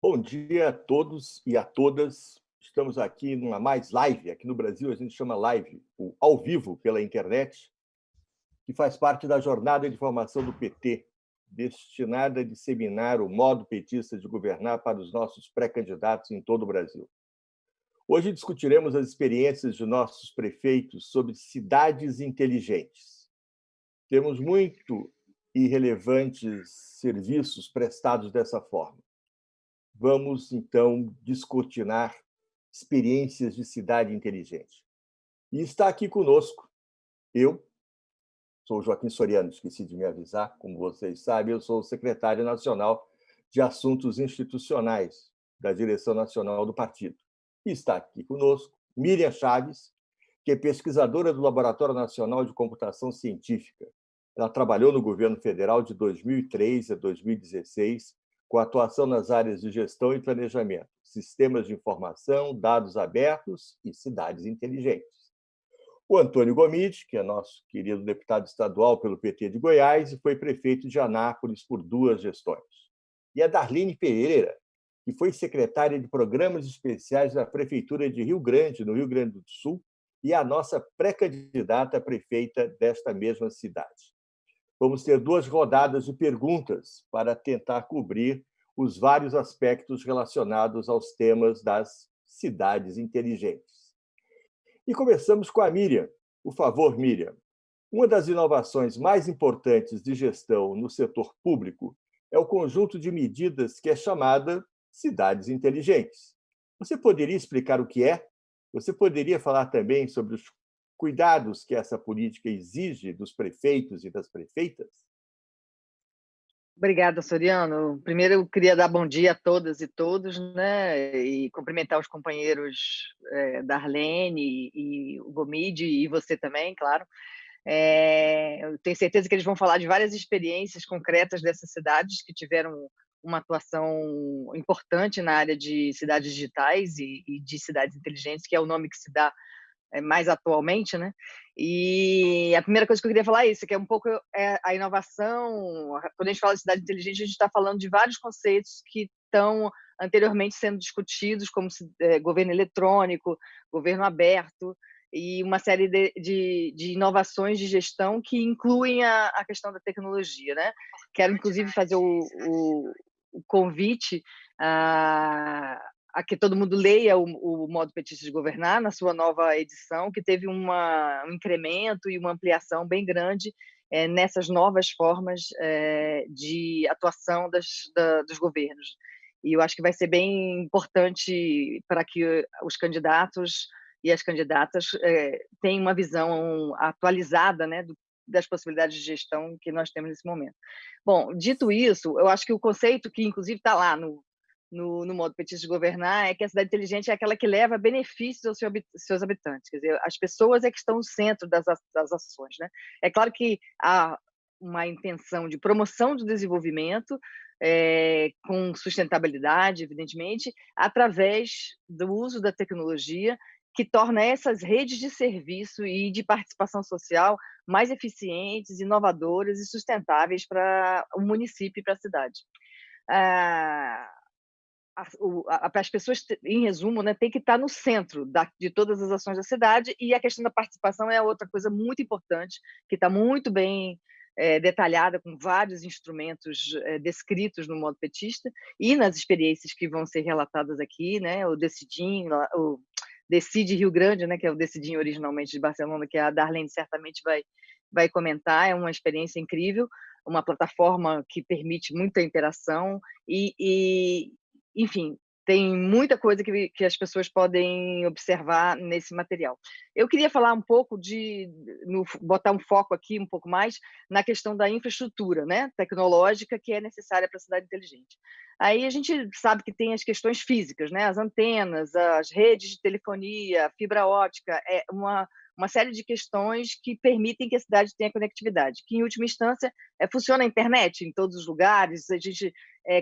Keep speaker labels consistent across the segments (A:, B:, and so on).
A: Bom dia a todos e a todas. Estamos aqui numa mais live. Aqui no Brasil a gente chama live, o ao vivo pela internet, que faz parte da jornada de formação do PT, destinada a disseminar o modo petista de governar para os nossos pré-candidatos em todo o Brasil. Hoje discutiremos as experiências de nossos prefeitos sobre cidades inteligentes. Temos muito e relevantes serviços prestados dessa forma. Vamos, então, descortinar experiências de cidade inteligente. E está aqui conosco, eu sou Joaquim Soriano, esqueci de me avisar, como vocês sabem, eu sou o secretário nacional de Assuntos Institucionais da direção nacional do partido. E está aqui conosco Miriam Chaves, que é pesquisadora do Laboratório Nacional de Computação Científica. Ela trabalhou no governo federal de 2003 a 2016, com atuação nas áreas de gestão e planejamento, sistemas de informação, dados abertos e cidades inteligentes. O Antônio Gomide, que é nosso querido deputado estadual pelo PT de Goiás e foi prefeito de Anápolis por 2 gestões. E a Darlene Pereira, que foi secretária de Programas Especiais da Prefeitura de Rio Grande, no Rio Grande do Sul, e a nossa pré-candidata a prefeita desta mesma cidade. Vamos ter 2 rodadas de perguntas para tentar cobrir os vários aspectos relacionados aos temas das cidades inteligentes. E começamos com a Miriam. Por favor, Miriam. Uma das inovações mais importantes de gestão no setor público é o conjunto de medidas que é chamada cidades inteligentes. Você poderia explicar o que é? Você poderia falar também sobre os cuidados que essa política exige dos prefeitos e das prefeitas?
B: Obrigada, Soriano. Primeiro, eu queria dar bom dia a todas e todos, né? E cumprimentar os companheiros Darlene e o Gomide, e você também, claro. Eu tenho certeza que eles vão falar de várias experiências concretas dessas cidades que tiveram uma atuação importante na área de cidades digitais e de cidades inteligentes, que é o nome que se dá mais atualmente, né? E a primeira coisa que eu queria falar é isso, que é um pouco a inovação. Quando a gente fala de cidade inteligente, a gente está falando de vários conceitos que estão anteriormente sendo discutidos, como governo eletrônico, governo aberto, e uma série de inovações de gestão que incluem a questão da tecnologia, né? Quero, inclusive, fazer o convite a que todo mundo leia o Modo Petista de Governar, na sua nova edição, que teve um incremento e uma ampliação bem grande nessas novas formas de atuação dos governos. E eu acho que vai ser bem importante para que os candidatos e as candidatas tenham uma visão atualizada, né, das possibilidades de gestão que nós temos nesse momento. Bom, dito isso, eu acho que o conceito que, inclusive, está lá no Modo Petista de Governar é que a cidade inteligente é aquela que leva benefícios aos seus habitantes. Quer dizer, as pessoas é que estão no centro das ações, né? É claro que há uma intenção de promoção do desenvolvimento, com sustentabilidade, evidentemente, através do uso da tecnologia, que torna essas redes de serviço e de participação social mais eficientes, inovadoras e sustentáveis para o município e para a cidade. Ah, as pessoas, em resumo, né, tem que estar no centro de todas as ações da cidade, e a questão da participação é outra coisa muito importante, que está muito bem detalhada, com vários instrumentos descritos no Modo Petista e nas experiências que vão ser relatadas aqui, né, o Decidim, o Decide Rio Grande, né, que é o Decidim originalmente de Barcelona, que a Darlene certamente vai comentar. É uma experiência incrível, uma plataforma que permite muita interação e enfim, tem muita coisa que as pessoas podem observar nesse material. Eu queria falar um pouco botar um foco aqui um pouco mais na questão da infraestrutura, né, tecnológica, que é necessária para a cidade inteligente. Aí a gente sabe que tem as questões físicas, né, as antenas, as redes de telefonia, fibra ótica, uma série de questões que permitem que a cidade tenha conectividade, que, em última instância, funciona a internet em todos os lugares, a gente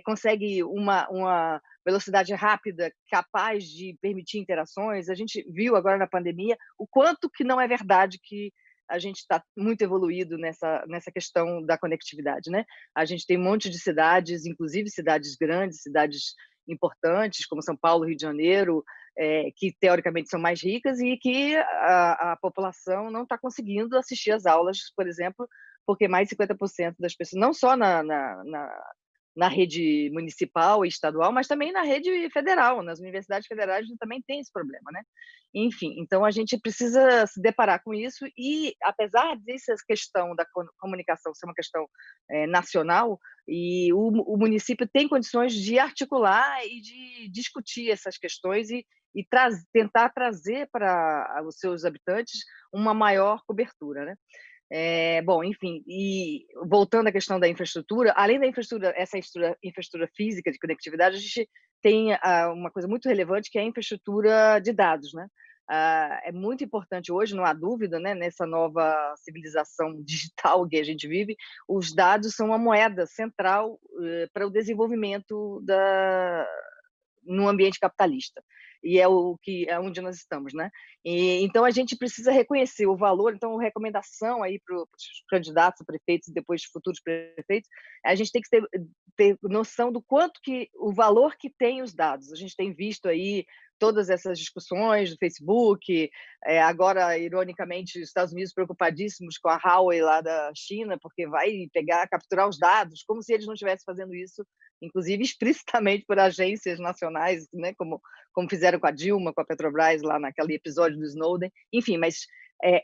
B: consegue uma velocidade rápida, capaz de permitir interações. A gente viu agora na pandemia o quanto que não é verdade que a gente está muito evoluído nessa questão da conectividade, né? A gente tem um monte de cidades, inclusive cidades grandes, cidades importantes, como São Paulo, Rio de Janeiro, que teoricamente são mais ricas e que a população não está conseguindo assistir às aulas, por exemplo, porque mais de 50% das pessoas, não só na rede municipal e estadual, mas também na rede federal, nas universidades federais também tem esse problema, né? Enfim, então a gente precisa se deparar com isso e, apesar dessa questão da comunicação ser uma questão nacional, e o município tem condições de articular e de discutir essas questões e tentar trazer para os seus habitantes uma maior cobertura, né? Bom, enfim, e voltando à questão da infraestrutura, além da infraestrutura física de conectividade, a gente tem uma coisa muito relevante que é a infraestrutura de dados, né? É muito importante hoje, não há dúvida, né, nessa nova civilização digital que a gente vive, os dados são uma moeda central para o desenvolvimento no ambiente capitalista. E é onde nós estamos, né? Então a gente precisa reconhecer o valor. Então, recomendação aí para os candidatos a prefeitos e depois futuros prefeitos, a gente tem que ter noção do quanto o valor que tem os dados. A gente tem visto aí todas essas discussões do Facebook, agora, ironicamente, os Estados Unidos preocupadíssimos com a Huawei lá da China, porque vai capturar os dados, como se eles não estivessem fazendo isso, inclusive explicitamente por agências nacionais, né, como fizeram com a Dilma, com a Petrobras, lá naquele episódio do Snowden. Enfim, mas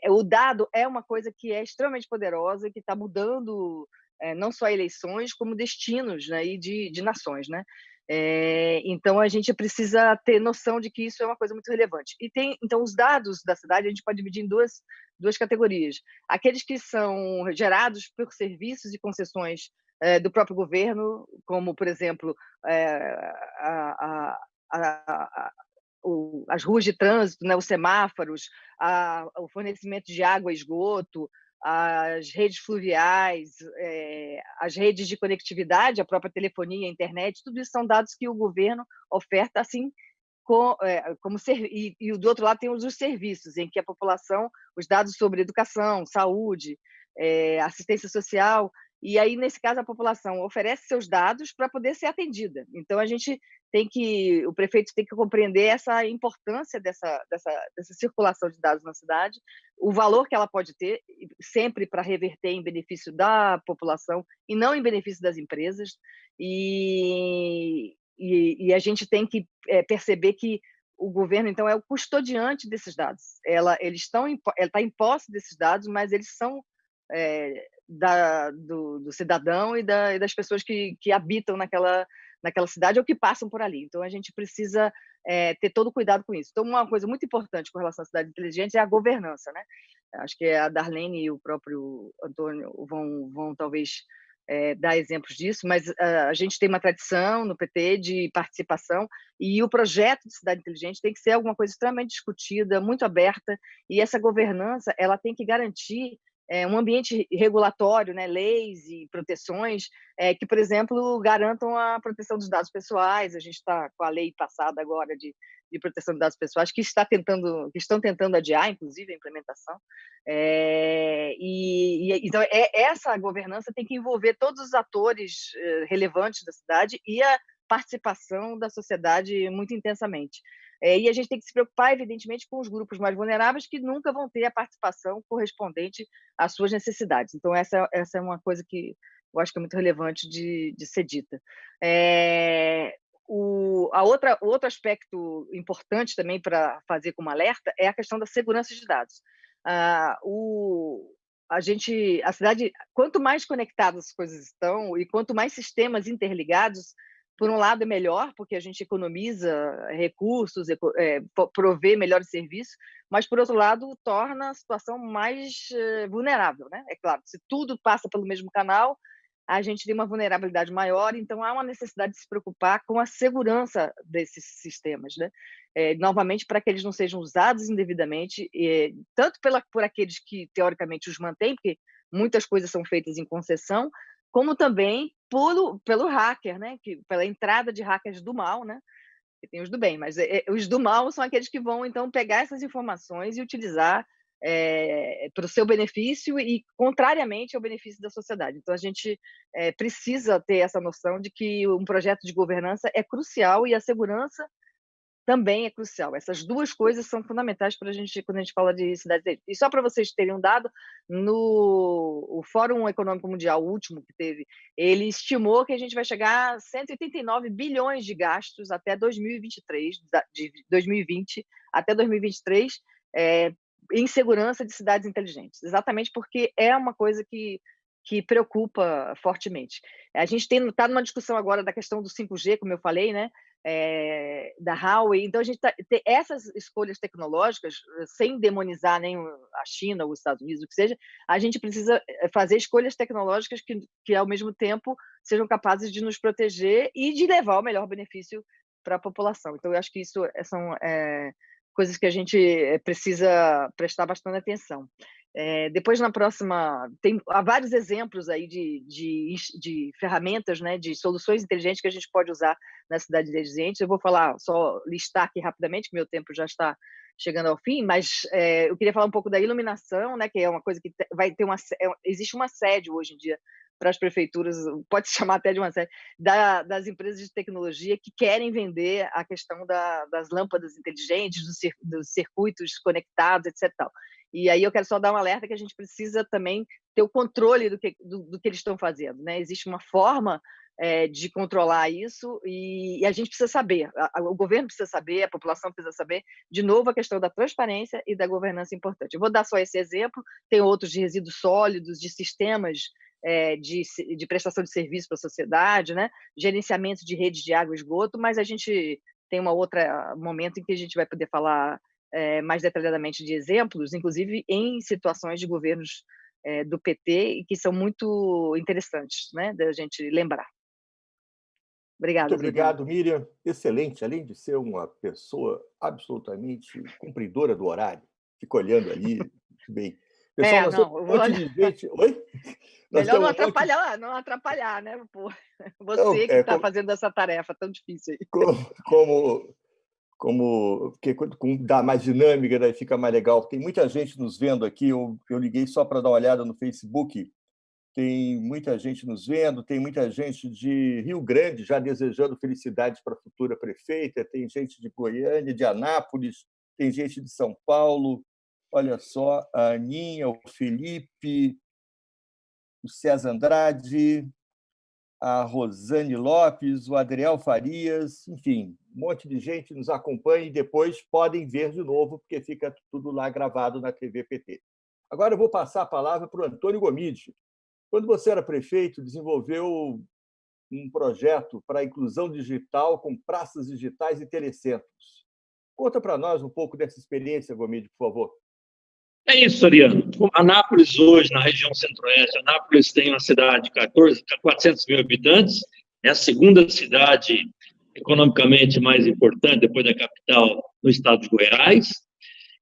B: o dado é uma coisa que é extremamente poderosa e que está mudando não só eleições, como destinos, né, e de nações, né? Então, a gente precisa ter noção de que isso é uma coisa muito relevante. Então, os dados da cidade a gente pode dividir em duas categorias. Aqueles que são gerados por serviços e concessões do próprio governo, como, por exemplo, as ruas de trânsito, né, os semáforos, o fornecimento de água e esgoto, as redes fluviais, as redes de conectividade, a própria telefonia, a internet, tudo isso são dados que o governo oferta assim e do outro lado tem os serviços, em que a população, os dados sobre educação, saúde, assistência social, e aí, nesse caso, a população oferece seus dados para poder ser atendida. Então, o prefeito tem que compreender essa importância dessa circulação de dados na cidade, o valor que ela pode ter, sempre para reverter em benefício da população e não em benefício das empresas. E a gente tem que perceber que o governo, então, é o custodiante desses dados. Ela está em posse desses dados, mas eles são do cidadão e das pessoas que habitam naquela cidade ou que passam por ali. Então, a gente precisa ter todo cuidado com isso. Então, uma coisa muito importante com relação à cidade inteligente é a governança, né? Acho que a Darlene e o próprio Antônio vão talvez dar exemplos disso, mas a gente tem uma tradição no PT de participação e o projeto de cidade inteligente tem que ser alguma coisa extremamente discutida, muito aberta, e essa governança ela tem que garantir um ambiente regulatório, né, leis e proteções que, por exemplo, garantam a proteção dos dados pessoais. A gente está com a lei passada agora de proteção de dados pessoais que estão tentando adiar, inclusive, a implementação. Então, essa governança tem que envolver todos os atores relevantes da cidade e a participação da sociedade muito intensamente. E a gente tem que se preocupar, evidentemente, com os grupos mais vulneráveis que nunca vão ter a participação correspondente às suas necessidades. Então, essa é uma coisa que eu acho que é muito relevante de ser dita. O outro aspecto importante também para fazer como alerta é a questão da segurança de dados. A cidade, quanto mais conectadas as coisas estão e quanto mais sistemas interligados, por um lado é melhor, porque a gente economiza recursos, provê melhores serviços, mas, por outro lado, torna a situação mais vulnerável, né? É claro, se tudo passa pelo mesmo canal, a gente tem uma vulnerabilidade maior, então há uma necessidade de se preocupar com a segurança desses sistemas, né? Novamente, para que eles não sejam usados indevidamente, tanto por aqueles que, teoricamente, os mantêm, porque muitas coisas são feitas em concessão, como também pelo hacker, né? Pela entrada de hackers do mal, né? E tem os do bem, mas os do mal são aqueles que vão, então, pegar essas informações e utilizar para o seu benefício e contrariamente ao benefício da sociedade. Então, a gente precisa ter essa noção de que um projeto de governança é crucial e a segurança também é crucial. Essas duas coisas são fundamentais para a gente, quando a gente fala de cidades inteligentes. E só para vocês terem um dado, o Fórum Econômico Mundial, o último que teve, ele estimou que a gente vai chegar a 189 bilhões de gastos até 2023, de 2020 até 2023, em segurança de cidades inteligentes, exatamente porque é uma coisa que preocupa fortemente. A gente está numa discussão agora da questão do 5G, como eu falei, né? Da Huawei. Então, a gente tem essas escolhas tecnológicas, sem demonizar nem a China ou os Estados Unidos, o que seja, a gente precisa fazer escolhas tecnológicas que ao mesmo tempo, sejam capazes de nos proteger e de levar o melhor benefício para a população. Então, eu acho que isso são coisas que a gente precisa prestar bastante atenção. Depois, na próxima, há vários exemplos aí de ferramentas, né, de soluções inteligentes que a gente pode usar na cidade inteligente. Eu vou só listar aqui rapidamente, que meu tempo já está chegando ao fim, mas eu queria falar um pouco da iluminação, né, que é uma coisa que vai ter existe uma sede hoje em dia para as prefeituras, pode se chamar até de uma sede, das empresas de tecnologia que querem vender a questão das lâmpadas inteligentes, dos circuitos conectados, etc. E aí eu quero só dar um alerta que a gente precisa também ter o controle do que eles estão fazendo, né? Existe uma forma de controlar isso e a gente precisa saber, o governo precisa saber, a população precisa saber. De novo, a questão da transparência e da governança é importante. Eu vou dar só esse exemplo, tem outros de resíduos sólidos, de sistemas de prestação de serviço para a sociedade, né? Gerenciamento de redes de água e esgoto, mas a gente tem um outro momento em que a gente vai poder falar mais detalhadamente de exemplos, inclusive em situações de governos do PT, e que são muito interessantes, né, da gente lembrar. Obrigada.
A: Muito obrigado, Miriam. Excelente. Além de ser uma pessoa absolutamente cumpridora do horário, fica olhando ali, muito bem. Pessoal, nós temos um monte de gente... Oi?
B: Melhor não atrapalhar, né? Pô, você que está fazendo essa tarefa tão difícil aí.
A: Porque quando dá mais dinâmica, daí fica mais legal. Tem muita gente nos vendo aqui. Eu liguei só para dar uma olhada no Facebook. Tem muita gente nos vendo, tem muita gente de Rio Grande já desejando felicidades para a futura prefeita, tem gente de Goiânia, de Anápolis, tem gente de São Paulo. Olha só, a Aninha, o Felipe, o César Andrade, a Rosane Lopes, o Adriel Farias, enfim, um monte de gente nos acompanha e depois podem ver de novo, porque fica tudo lá gravado na TV PT. Agora eu vou passar a palavra para o Antônio Gomide. Quando você era prefeito, desenvolveu um projeto para a inclusão digital com praças digitais e telecentros. Conta para nós um pouco dessa experiência, Gomide, por favor.
C: É isso, Ariano. Anápolis hoje, na região centro-oeste, Anápolis tem uma cidade de 400 mil habitantes, é a segunda cidade economicamente mais importante, depois da capital, no estado de Goiás,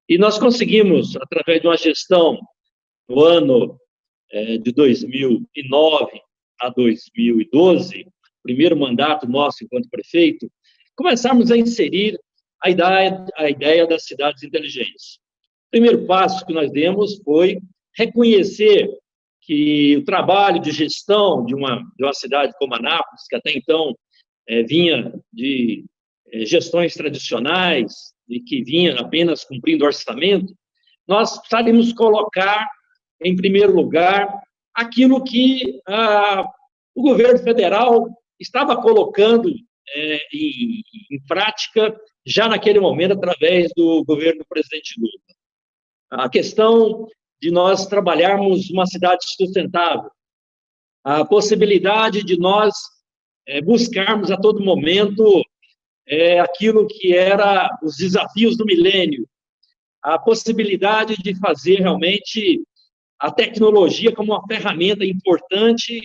C: e nós conseguimos, através de uma gestão no ano de 2009 a 2012, primeiro mandato nosso enquanto prefeito, começarmos a inserir a ideia das cidades inteligentes. O primeiro passo que nós demos foi reconhecer que o trabalho de gestão de uma cidade como Anápolis, que até então vinha de gestões tradicionais e que vinha apenas cumprindo orçamento, nós precisaríamos colocar, em primeiro lugar, aquilo que o governo federal estava colocando em prática já naquele momento através do governo do presidente Lula. A questão de nós trabalharmos uma cidade sustentável, a possibilidade de nós buscarmos a todo momento aquilo que era os desafios do milênio, a possibilidade de fazer realmente a tecnologia como uma ferramenta importante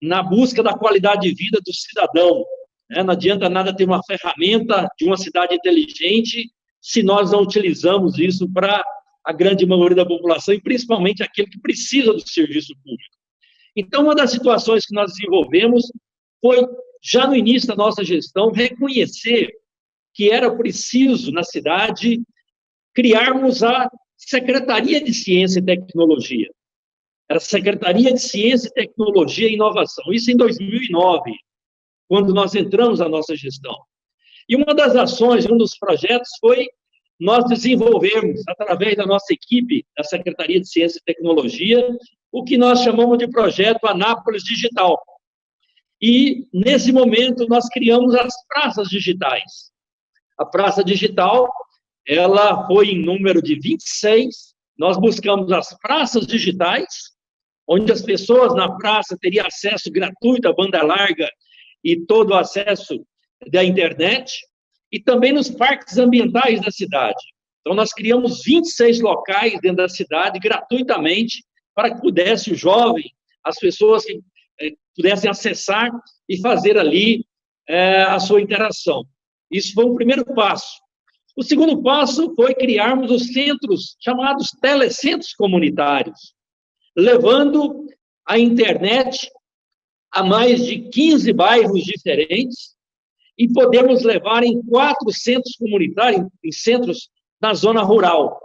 C: na busca da qualidade de vida do cidadão. Não adianta nada ter uma ferramenta de uma cidade inteligente se nós não utilizamos isso para a grande maioria da população, e principalmente aquele que precisa do serviço público. Então, uma das situações que nós desenvolvemos foi, já no início da nossa gestão, reconhecer que era preciso, na cidade, criarmos a Secretaria de Ciência e Tecnologia. Era Secretaria de Ciência e Tecnologia e Inovação. Isso em 2009, quando nós entramos na nossa gestão. E uma das ações, um dos projetos foi nós desenvolvermos, através da nossa equipe da Secretaria de Ciência e Tecnologia, o que nós chamamos de projeto Anápolis Digital. E, nesse momento, nós criamos as praças digitais. A praça digital, ela foi em número de 26, nós buscamos as praças digitais, onde as pessoas na praça teriam acesso gratuito à banda larga e todo o acesso da internet, e também nos parques ambientais da cidade. Então, nós criamos 26 locais dentro da cidade, gratuitamente, para que pudesse o jovem, as pessoas que pudessem acessar e fazer ali a sua interação. Isso foi o primeiro passo. O segundo passo foi criarmos os centros, chamados telecentros comunitários, levando a internet a mais de 15 bairros diferentes, e podemos levar em 4 centros comunitários, em centros na zona rural.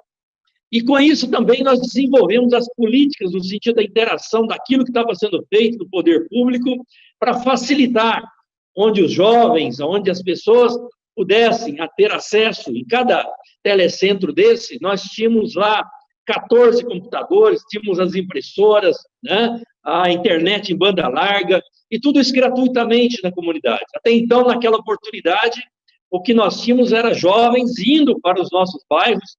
C: E com isso também nós desenvolvemos as políticas no sentido da interação daquilo que estava sendo feito no poder público para facilitar onde os jovens, onde as pessoas pudessem ter acesso. Em cada telecentro desse, nós tínhamos lá 14 computadores, tínhamos as impressoras, né, a internet em banda larga, e tudo isso gratuitamente na comunidade. Até então, naquela oportunidade, o que nós tínhamos era jovens indo para os nossos bairros,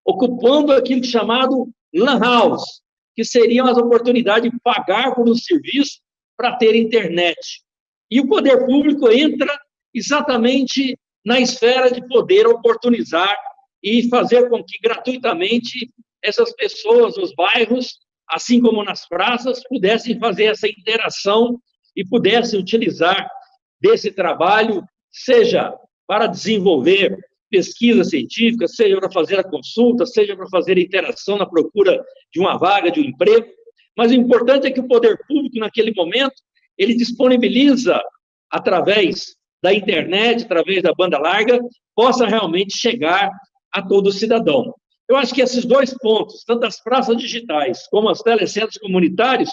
C: ocupando aquilo chamado Lan House, que seriam as oportunidades de pagar por um serviço para ter internet. E o poder público entra exatamente na esfera de poder oportunizar e fazer com que gratuitamente essas pessoas nos bairros, assim como nas praças, pudessem fazer essa interação e pudessem utilizar desse trabalho, seja para desenvolver pesquisa científica, seja para fazer a consulta, seja para fazer a interação na procura de uma vaga, de um emprego. Mas o importante é que o poder público, naquele momento, ele disponibiliza, através da internet, através da banda larga, possa realmente chegar a todo cidadão. Eu acho que esses 2 pontos, tanto as praças digitais como os telecentros comunitários,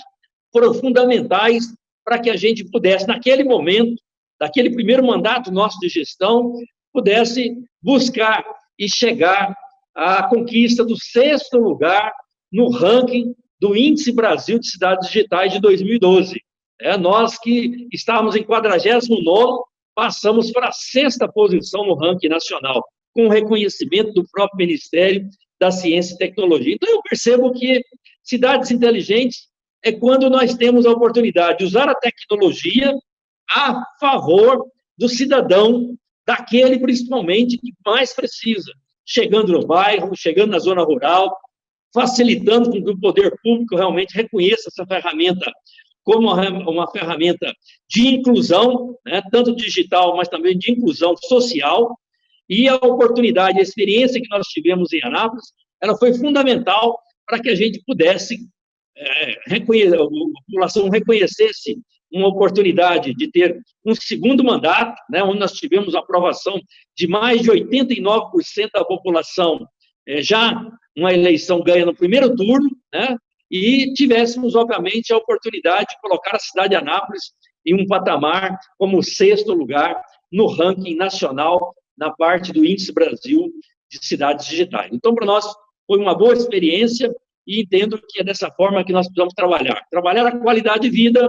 C: foram fundamentais para que a gente pudesse, naquele momento, daquele primeiro mandato nosso de gestão, pudesse buscar e chegar à conquista do 6º lugar no ranking do Índice Brasil de Cidades Digitais de 2012. Nós que estávamos em 49º, passamos para a 6ª posição no ranking nacional, com o reconhecimento do próprio Ministério da Ciência e Tecnologia. Então, eu percebo que cidades inteligentes é quando nós temos a oportunidade de usar a tecnologia a favor do cidadão, daquele principalmente que mais precisa, chegando no bairro, chegando na zona rural, facilitando com que o poder público realmente reconheça essa ferramenta como uma ferramenta de inclusão, né, tanto digital, mas também de inclusão social. E a oportunidade, a experiência que nós tivemos em Anápolis, ela foi fundamental para que a gente pudesse, a população reconhecesse uma oportunidade de ter um segundo mandato, né, onde nós tivemos a aprovação de mais de 89% da população, já uma eleição ganha no primeiro turno, né, e tivéssemos, obviamente, a oportunidade de colocar a cidade de Anápolis em um patamar como o 6º lugar no ranking nacional, na parte do Índice Brasil de Cidades Digitais. Então, para nós, foi uma boa experiência e entendo que é dessa forma que nós precisamos trabalhar. Trabalhar a qualidade de vida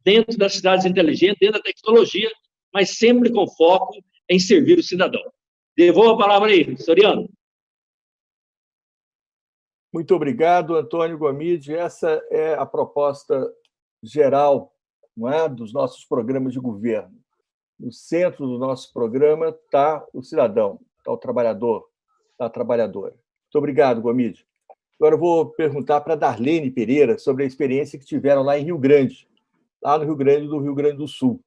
C: dentro das cidades inteligentes, dentro da tecnologia, mas sempre com foco em servir o cidadão. Devolvo a palavra aí, Soriano.
A: Muito obrigado, Antônio Gomide. Essa é a proposta geral, não é, dos nossos programas de governo. No centro do nosso programa está o cidadão, está o trabalhador, está a trabalhadora. Muito obrigado, Gomide. Agora eu vou perguntar para a Darlene Pereira sobre a experiência que tiveram lá em Rio Grande, lá no Rio Grande do Sul.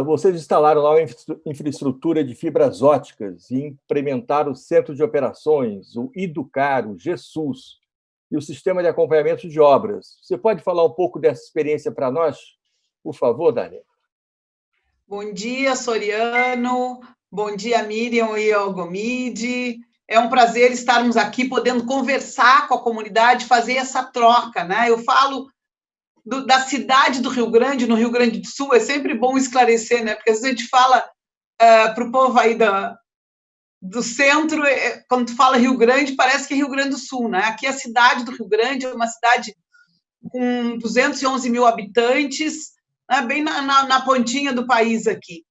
A: Vocês instalaram lá uma infraestrutura de fibras óticas e implementaram o Centro de Operações, o Educar, o GESUS, e o Sistema de Acompanhamento de Obras. Você pode falar um pouco dessa experiência para nós, por favor, Darlene?
D: Bom dia, Soriano. Bom dia, Miriam e ao Gomide. É um prazer estarmos aqui podendo conversar com a comunidade, fazer essa troca, né? Eu falo da cidade do Rio Grande, no Rio Grande do Sul, é sempre bom esclarecer, né? Porque às vezes a gente fala para o povo aí do centro, quando tu fala Rio Grande, parece que é Rio Grande do Sul, né? Aqui a cidade do Rio Grande é uma cidade com 211 mil habitantes, né? Bem na pontinha do país aqui.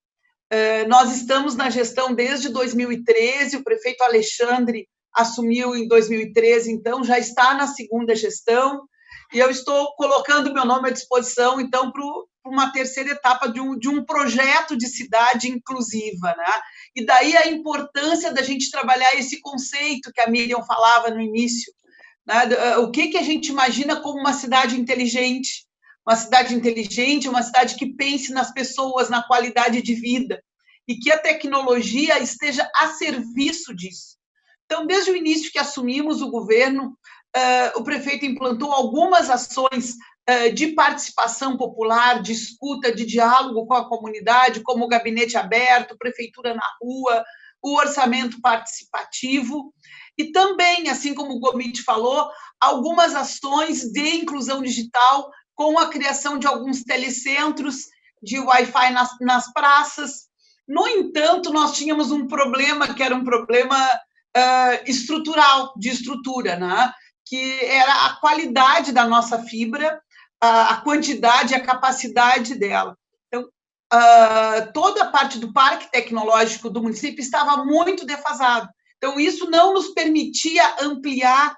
D: Nós estamos na gestão desde 2013, o prefeito Alexandre assumiu em 2013, então já está na segunda gestão, e eu estou colocando meu nome à disposição, então, para uma terceira etapa de um projeto de cidade inclusiva, né? E daí a importância da gente trabalhar esse conceito que a Miriam falava no início, né? O que a gente imagina como uma cidade inteligente, uma cidade que pense nas pessoas, na qualidade de vida, e que a tecnologia esteja a serviço disso. Então, desde o início que assumimos o governo, o prefeito implantou algumas ações de participação popular, de escuta, de diálogo com a comunidade, como o gabinete aberto, prefeitura na rua, o orçamento participativo, e também, assim como o Gomide falou, algumas ações de inclusão digital, com a criação de alguns telecentros de Wi-Fi nas praças. No entanto, nós tínhamos um problema, que era um problema estrutural, de estrutura, né? Que era a qualidade da nossa fibra, a quantidade e a capacidade dela. Então, toda a parte do parque tecnológico do município estava muito defasado. Então, isso não nos permitia ampliar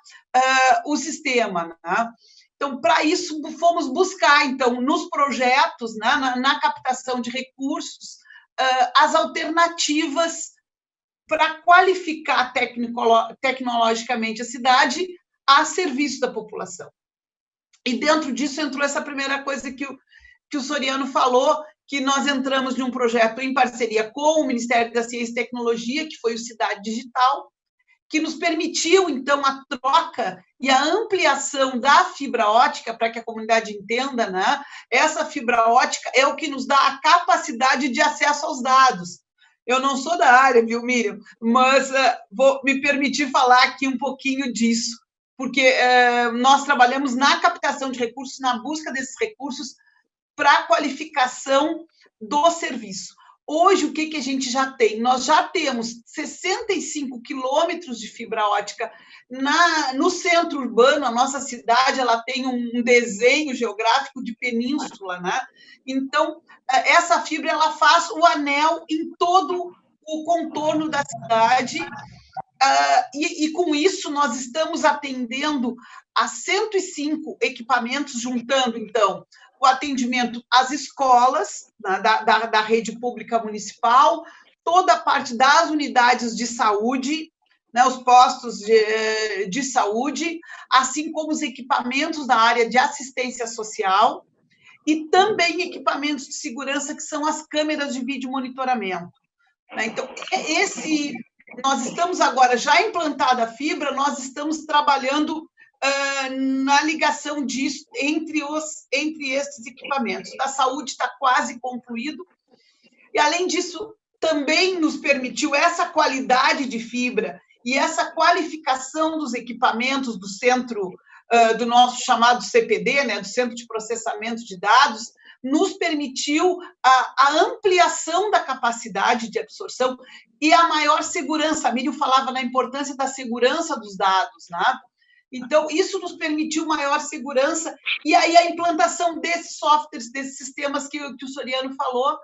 D: o sistema, né? Então, para isso, fomos buscar, então, nos projetos, né, na captação de recursos, as alternativas para qualificar tecnologicamente a cidade a serviço da população. E dentro disso entrou essa primeira coisa que o Soriano falou, que nós entramos num projeto em parceria com o Ministério da Ciência e Tecnologia, que foi o Cidade Digital, que nos permitiu, então, a troca e a ampliação da fibra ótica, para que a comunidade entenda, né? Essa fibra ótica é o que nos dá a capacidade de acesso aos dados. Eu não sou da área, viu, Miriam? Mas vou me permitir falar aqui um pouquinho disso, porque nós trabalhamos na captação de recursos, na busca desses recursos para a qualificação do serviço. Hoje, o que a gente já tem? Nós já temos 65 quilômetros de fibra ótica no centro urbano. A nossa cidade ela tem um desenho geográfico de península, né? Então, essa fibra ela faz o anel em todo o contorno da cidade, e com isso nós estamos atendendo a 105 equipamentos, juntando, então, o atendimento às escolas, né, da rede pública municipal, toda a parte das unidades de saúde, né, os postos de saúde, assim como os equipamentos da área de assistência social e também equipamentos de segurança, que são as câmeras de vídeo monitoramento. Né? Então, nós estamos agora, já implantada a fibra, nós estamos trabalhando na ligação disso entre esses equipamentos. Da saúde está quase concluído, e, além disso, também nos permitiu essa qualidade de fibra e essa qualificação dos equipamentos do centro, do nosso chamado CPD, né, do Centro de Processamento de Dados, nos permitiu a ampliação da capacidade de absorção e a maior segurança. A Miriam falava na importância da segurança dos dados, né? Então, isso nos permitiu maior segurança, e aí a implantação desses softwares, desses sistemas que o Soriano falou,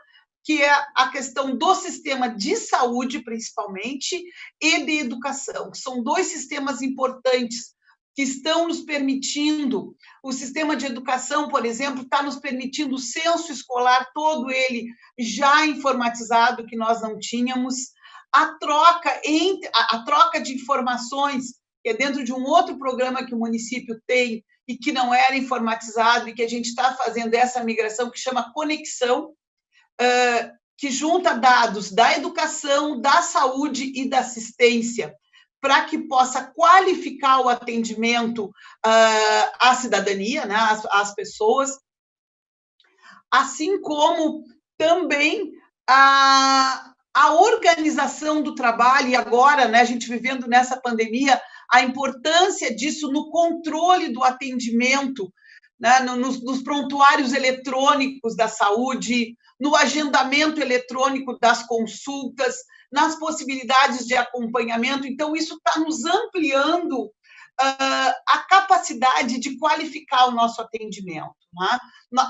D: que é a questão do sistema de saúde, principalmente, e de educação, que são dois sistemas importantes que estão nos permitindo. O sistema de educação, por exemplo, está nos permitindo o censo escolar, todo ele já informatizado, que nós não tínhamos, a troca de informações, que é dentro de um outro programa que o município tem e que não era informatizado, e que a gente está fazendo essa migração, que chama Conexão, que junta dados da educação, da saúde e da assistência, para que possa qualificar o atendimento à cidadania, né, às pessoas, assim como também a a organização do trabalho, e agora, né, a gente vivendo nessa pandemia, a importância disso no controle do atendimento, né, nos prontuários eletrônicos da saúde, no agendamento eletrônico das consultas, nas possibilidades de acompanhamento. Então, isso está nos ampliando a capacidade de qualificar o nosso atendimento. Né?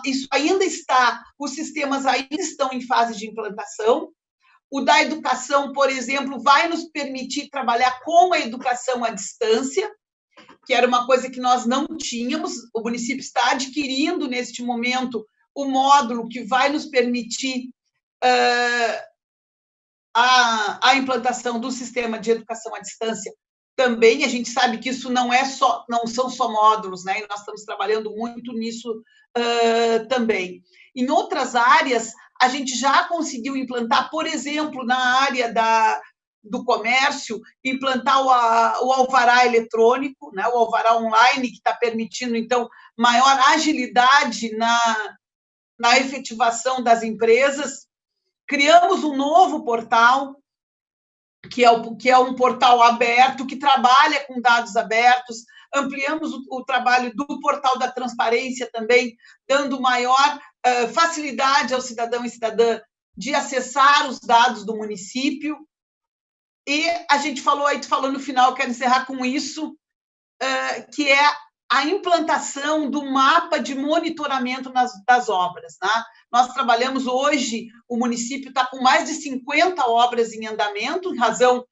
D: Isso ainda está, os sistemas ainda estão em fase de implantação. O da educação, por exemplo, vai nos permitir trabalhar com a educação à distância, que era uma coisa que nós não tínhamos. O município está adquirindo, neste momento, o módulo que vai nos permitir a implantação do sistema de educação à distância. Também a gente sabe que isso não são só módulos, né? E nós estamos trabalhando muito nisso também. Em outras áreas, a gente já conseguiu implantar, por exemplo, na área do comércio, implantar o alvará eletrônico, né? O alvará online, que está permitindo, então, maior agilidade na efetivação das empresas. Criamos um novo portal, que é um portal aberto, que trabalha com dados abertos. Ampliamos o trabalho do portal da transparência também, dando maior facilidade ao cidadão e cidadã de acessar os dados do município. E a gente falou, aí tu falou no final, quero encerrar com isso, que é a implantação do mapa de monitoramento das obras. Né? Nós trabalhamos hoje, o município está com mais de 50 obras em andamento, em razão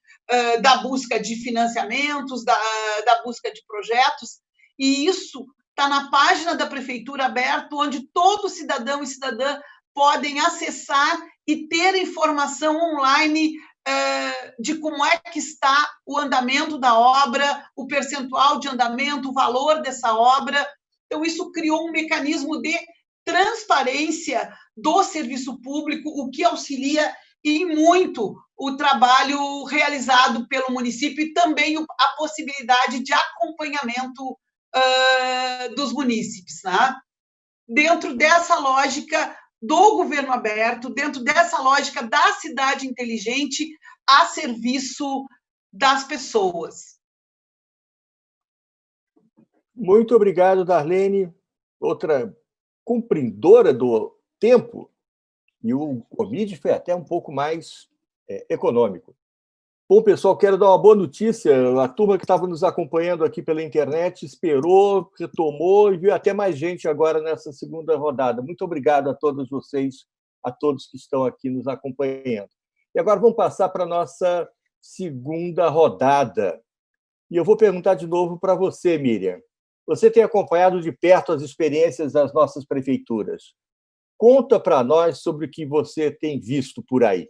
D: da busca de financiamentos, da busca de projetos, e isso está na página da Prefeitura aberto, onde todo cidadão e cidadã podem acessar e ter informação online de como é que está o andamento da obra, o percentual de andamento, o valor dessa obra. Então, isso criou um mecanismo de transparência do serviço público, o que auxilia e muito o trabalho realizado pelo município e também a possibilidade de acompanhamento dos munícipes. Né? Dentro dessa lógica do governo aberto, dentro dessa lógica da cidade inteligente a serviço das pessoas.
A: Muito obrigado, Darlene, outra cumpridora do tempo, e o Covid foi até um pouco mais econômico. Bom, pessoal, quero dar uma boa notícia. A turma que estava nos acompanhando aqui pela internet esperou, retomou e viu até mais gente agora nessa segunda rodada. Muito obrigado a todos vocês, a todos que estão aqui nos acompanhando. E agora vamos passar para a nossa segunda rodada. E eu vou perguntar de novo para você, Miriam. Você tem acompanhado de perto as experiências das nossas prefeituras. Conta para nós sobre o que você tem visto por aí.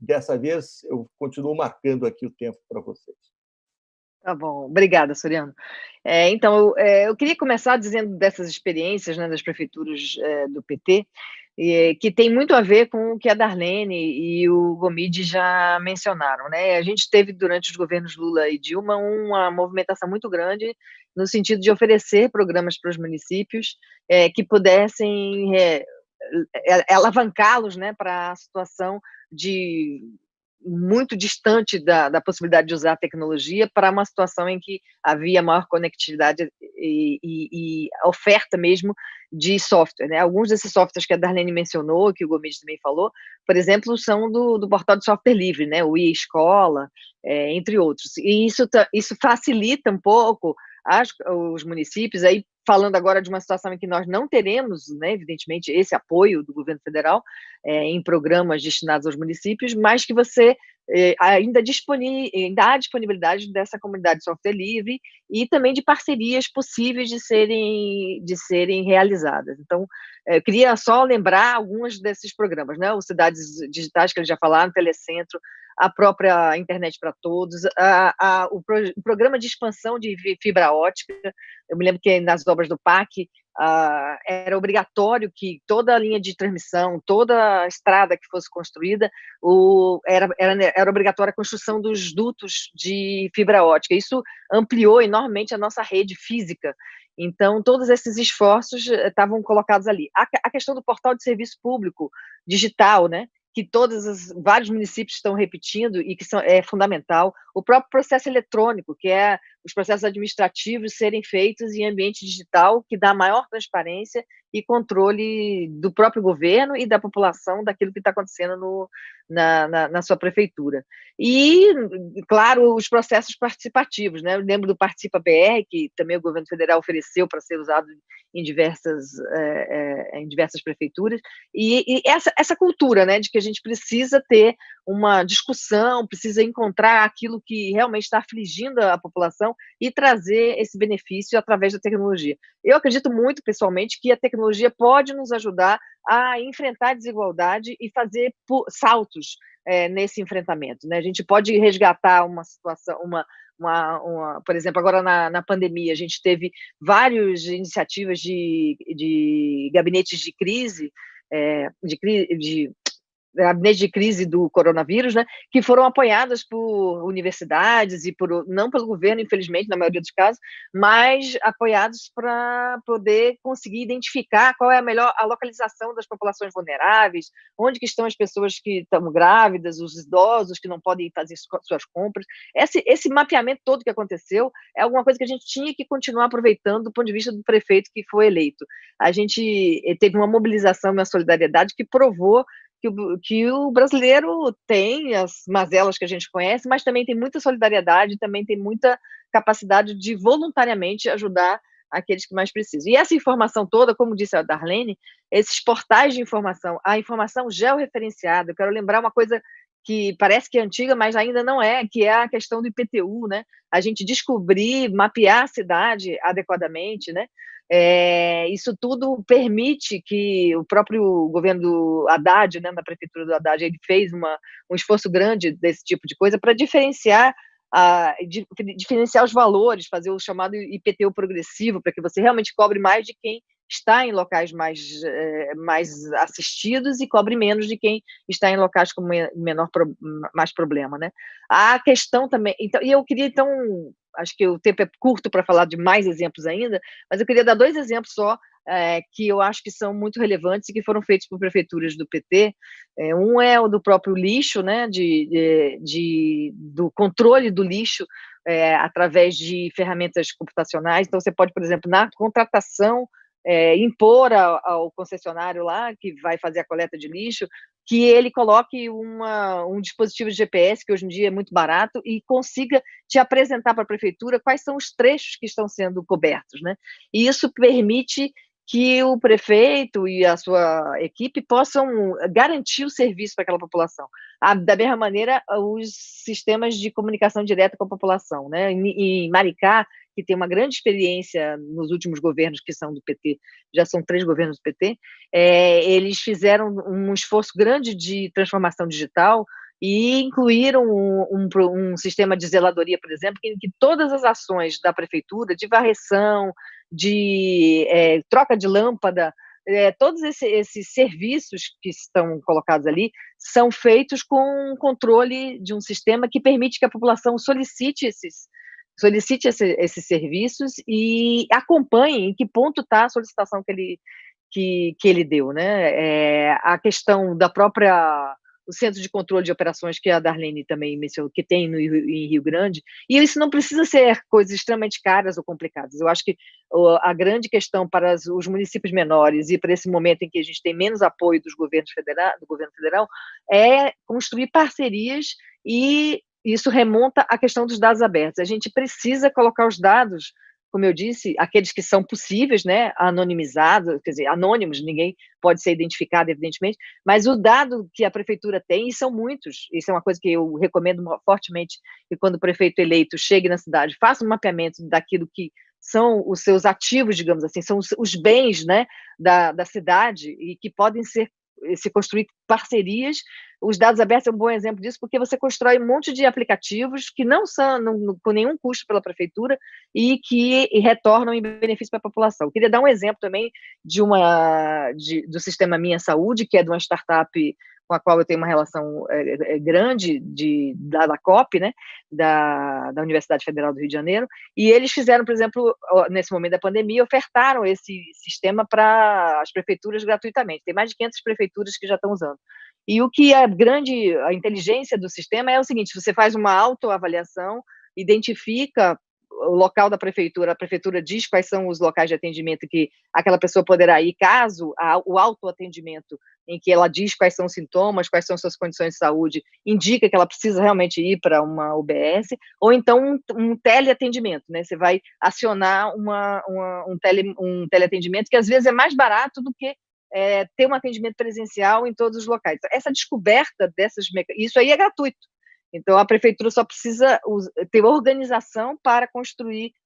A: Dessa vez, eu continuo marcando aqui o tempo para vocês.
B: Tá bom, obrigada, Soriano. Então, eu queria começar dizendo dessas experiências, né, das prefeituras do PT, que tem muito a ver com o que a Darlene e o Gomide já mencionaram. Né? A gente teve, durante os governos Lula e Dilma, uma movimentação muito grande no sentido de oferecer programas para os municípios que pudessem alavancá-los, né, para a situação muito distante da possibilidade de usar a tecnologia para uma situação em que havia maior conectividade e oferta mesmo de software. Né? Alguns desses softwares que a Darlene mencionou, que o Gomide também falou, por exemplo, são do portal de software livre, né? O e-escola, entre outros. E isso facilita um pouco os municípios, aí falando agora de uma situação em que nós não teremos, né, evidentemente, esse apoio do governo federal em programas destinados aos municípios, mas que você ainda há disponibilidade dessa comunidade de software livre e também de parcerias possíveis de serem realizadas. Então, eu queria só lembrar alguns desses programas, né? Os Cidades Digitais, que eles já falaram, Telecentro, a própria Internet para Todos, o programa de expansão de fibra ótica. Eu me lembro que nas obras do PAC era obrigatório que toda a linha de transmissão, toda a estrada que fosse construída, era obrigatória a construção dos dutos de fibra ótica. Isso ampliou enormemente a nossa rede física. Então, todos esses esforços estavam colocados ali. A questão do portal de serviço público digital, né? que vários municípios estão repetindo e que é fundamental. O próprio processo eletrônico, que é os processos administrativos serem feitos em ambiente digital, que dá maior transparência e controle do próprio governo e da população daquilo que está acontecendo na sua prefeitura. E, claro, os processos participativos, né? Eu lembro do Participa BR, que também o governo federal ofereceu para ser usado em diversas prefeituras, e essa cultura, né, de que a gente precisa ter uma discussão, precisa encontrar aquilo que realmente está afligindo a população e trazer esse benefício através da tecnologia. Eu acredito muito, pessoalmente, que a tecnologia pode nos ajudar a enfrentar a desigualdade e fazer saltos nesse enfrentamento, né? A gente pode resgatar uma situação, por exemplo, agora na pandemia, a gente teve várias iniciativas de gabinetes de crise, gabinete de crise do coronavírus, né, que foram apoiadas por universidades e não pelo governo, infelizmente, na maioria dos casos, mas apoiados para poder conseguir identificar qual é a localização das populações vulneráveis, onde que estão as pessoas que estão grávidas, os idosos que não podem fazer suas compras. Esse mapeamento todo que aconteceu é alguma coisa que a gente tinha que continuar aproveitando do ponto de vista do prefeito que foi eleito. A gente teve uma mobilização e uma solidariedade que provou que o brasileiro tem as mazelas que a gente conhece, mas também tem muita solidariedade, também tem muita capacidade de voluntariamente ajudar aqueles que mais precisam. E essa informação toda, como disse a Darlene, esses portais de informação, a informação georreferenciada, eu quero lembrar uma coisa que parece que é antiga, mas ainda não é, que é a questão do IPTU, né? A gente descobrir, mapear a cidade adequadamente, né? Isso tudo permite que o próprio governo do Haddad, né, da prefeitura do Haddad, ele fez um esforço grande desse tipo de coisa para diferenciar os valores, fazer o chamado IPTU progressivo, para que você realmente cobre mais de quem está em locais mais assistidos e cobre menos de quem está em locais com mais problema, né? A questão também... Então, e eu queria, então... Acho que o tempo é curto para falar de mais exemplos ainda, mas eu queria dar 2 exemplos só, que eu acho que são muito relevantes e que foram feitos por prefeituras do PT. Um é o do próprio lixo, né, do controle do lixo através de ferramentas computacionais. Então, você pode, por exemplo, na contratação, impor ao concessionário lá, que vai fazer a coleta de lixo, que ele coloque um dispositivo de GPS, que hoje em dia é muito barato, e consiga te apresentar para a prefeitura quais são os trechos que estão sendo cobertos, né? E isso permite que o prefeito e a sua equipe possam garantir o serviço para aquela população. Da mesma maneira, os sistemas de comunicação direta com a população, né? Em Maricá, que tem uma grande experiência nos últimos governos que são do PT, já são 3 governos do PT, eles fizeram um esforço grande de transformação digital e incluíram um sistema de zeladoria, por exemplo, em que todas as ações da prefeitura, de varreção, de troca de lâmpada, todos esses serviços que estão colocados ali são feitos com controle de um sistema que permite que a população solicite esses serviços e acompanhe em que ponto está a solicitação que ele deu, né? A questão da própria... o Centro de Controle de Operações, que a Darlene também mencionou, que tem em Rio Grande, e isso não precisa ser coisas extremamente caras ou complicadas. Eu acho que a grande questão para os municípios menores e para esse momento em que a gente tem menos apoio do governo federal é construir parcerias, e isso remonta à questão dos dados abertos. A gente precisa colocar os dados, como eu disse, aqueles que são possíveis, né, anonimizados, quer dizer, anônimos, ninguém pode ser identificado, evidentemente, mas o dado que a prefeitura tem, e são muitos, isso é uma coisa que eu recomendo fortemente, que quando o prefeito eleito chegue na cidade, faça um mapeamento daquilo que são os seus ativos, digamos assim, são os bens, né, da cidade, e que podem se construir parcerias. Os dados abertos é um bom exemplo disso, porque você constrói um monte de aplicativos que não são com nenhum custo pela prefeitura e que retornam em benefício para a população. Eu queria dar um exemplo também do sistema Minha Saúde, que é de uma startup com a qual eu tenho uma relação grande da COP, né, da Universidade Federal do Rio de Janeiro, e eles fizeram, por exemplo, nesse momento da pandemia, ofertaram esse sistema para as prefeituras gratuitamente. Tem mais de 500 prefeituras que já estão usando. E o que a inteligência do sistema é o seguinte: você faz uma autoavaliação, identifica o local da prefeitura, a prefeitura diz quais são os locais de atendimento que aquela pessoa poderá ir, caso o autoatendimento, em que ela diz quais são os sintomas, quais são suas condições de saúde, indica que ela precisa realmente ir para uma UBS, ou então um teleatendimento, né? Você vai acionar um teleatendimento, que às vezes é mais barato do que ter um atendimento presencial em todos os locais. Então, essa descoberta isso aí é gratuito. Então, a prefeitura só precisa ter organização para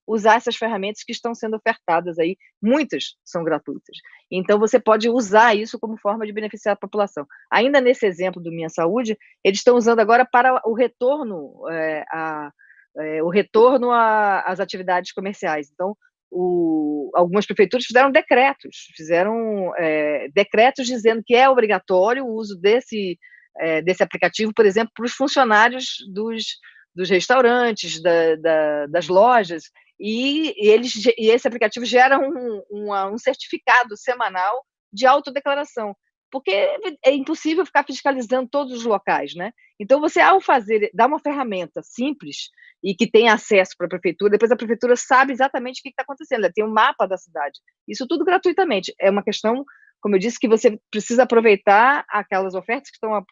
B: usar essas ferramentas que estão sendo ofertadas aí. Muitas são gratuitas. Então, você pode usar isso como forma de beneficiar a população. Ainda nesse exemplo do Minha Saúde, eles estão usando agora para o retorno, às atividades comerciais. Então, algumas prefeituras fizeram decretos dizendo que é obrigatório o uso desse aplicativo, por exemplo, para os funcionários dos restaurantes, das lojas, e esse aplicativo gera um certificado semanal de autodeclaração, porque é impossível ficar fiscalizando todos os locais, né? Então, você, ao dar uma ferramenta simples e que tem acesso para a prefeitura, depois a prefeitura sabe exatamente o que está acontecendo, ela tem um mapa da cidade, isso tudo gratuitamente. É uma questão, como eu disse, que você precisa aproveitar aquelas ofertas que estão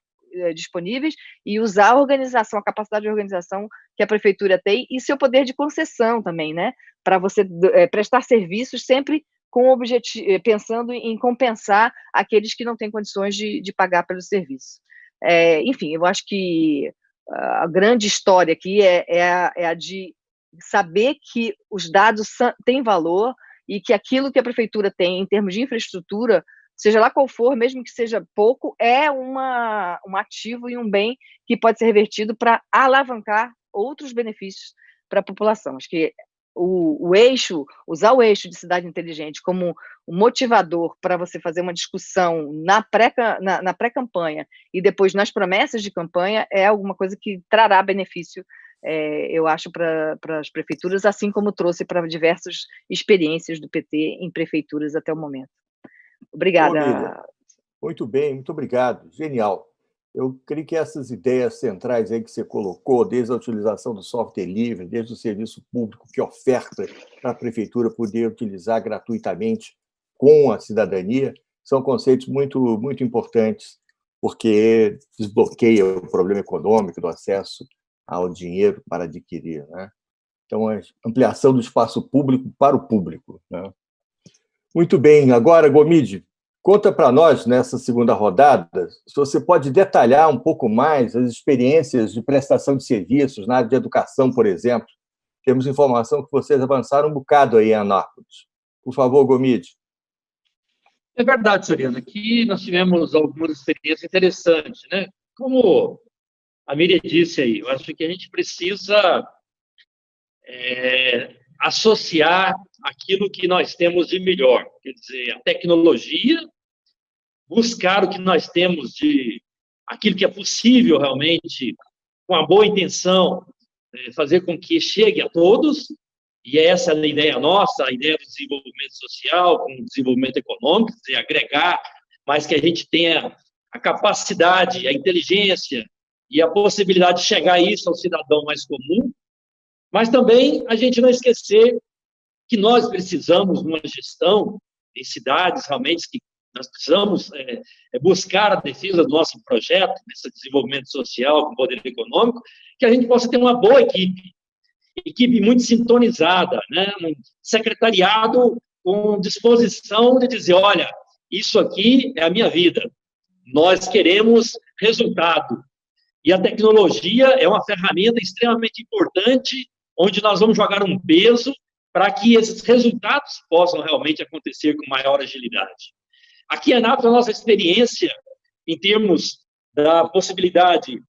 B: disponíveis e usar a organização, a capacidade de organização que a prefeitura tem e seu poder de concessão também, né? Para você prestar serviços sempre com o objetivo, pensando em compensar aqueles que não têm condições de pagar pelo serviço. Enfim, eu acho que a grande história aqui é a de saber que os dados têm valor e que aquilo que a prefeitura tem em termos de infraestrutura, seja lá qual for, mesmo que seja pouco, é um ativo e um bem que pode ser revertido para alavancar outros benefícios para a população. Acho que usar o eixo de cidade inteligente como um motivador para você fazer uma discussão na pré-campanha e depois nas promessas de campanha é alguma coisa que trará benefício, eu acho, para as prefeituras, assim como trouxe para diversas experiências do PT em prefeituras até o momento. Obrigada.
A: Muito bem, muito obrigado. Genial. Eu creio que essas ideias centrais aí que você colocou, desde a utilização do software livre, desde o serviço público que oferta para a prefeitura poder utilizar gratuitamente com a cidadania, são conceitos muito, muito importantes, porque desbloqueia o problema econômico do acesso ao dinheiro para adquirir, né? Então, a ampliação do espaço público para o público, né? Muito bem. Agora, Gomide, conta para nós, nessa segunda rodada, se você pode detalhar um pouco mais as experiências de prestação de serviços na área de educação, por exemplo. Temos informação que vocês avançaram um bocado aí em Anápolis. Por favor, Gomide.
C: É verdade, Soriano. Aqui nós tivemos algumas experiências interessantes, né? Como a Miriam disse aí, eu acho que a gente precisa associar aquilo que nós temos de melhor, quer dizer, a tecnologia, buscar o que nós temos aquilo que é possível realmente, com a boa intenção, fazer com que chegue a todos, e essa é a ideia nossa, a ideia do desenvolvimento social, com o desenvolvimento econômico, quer dizer, agregar, mas que a gente tenha a capacidade, a inteligência e a possibilidade de chegar a isso ao cidadão mais comum, mas também a gente não esquecer que nós precisamos de uma gestão em cidades, realmente, que nós precisamos buscar a defesa do nosso projeto, desse desenvolvimento social com poder econômico, que a gente possa ter uma boa equipe muito sintonizada, né? Um secretariado com disposição de dizer, olha, isso aqui é a minha vida, nós queremos resultado. E a tecnologia é uma ferramenta extremamente importante, onde nós vamos jogar um peso para que esses resultados possam realmente acontecer com maior agilidade. Aqui em Anápolis, a nossa experiência, em termos da possibilidade